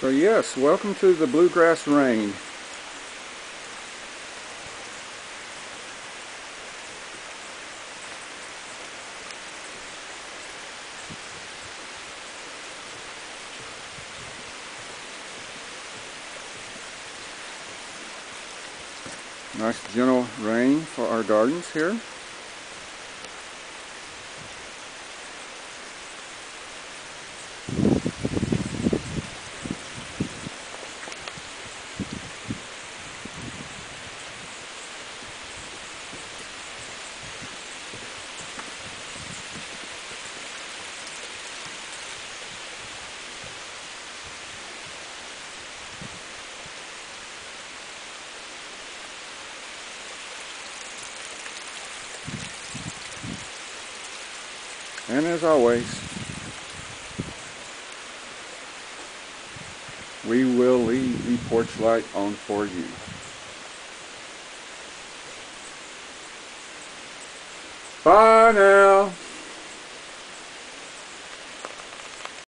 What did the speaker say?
So yes, welcome to the bluegrass rain. Nice gentle rain for our gardens here. And as always, we will leave the porch light on for you. Bye now.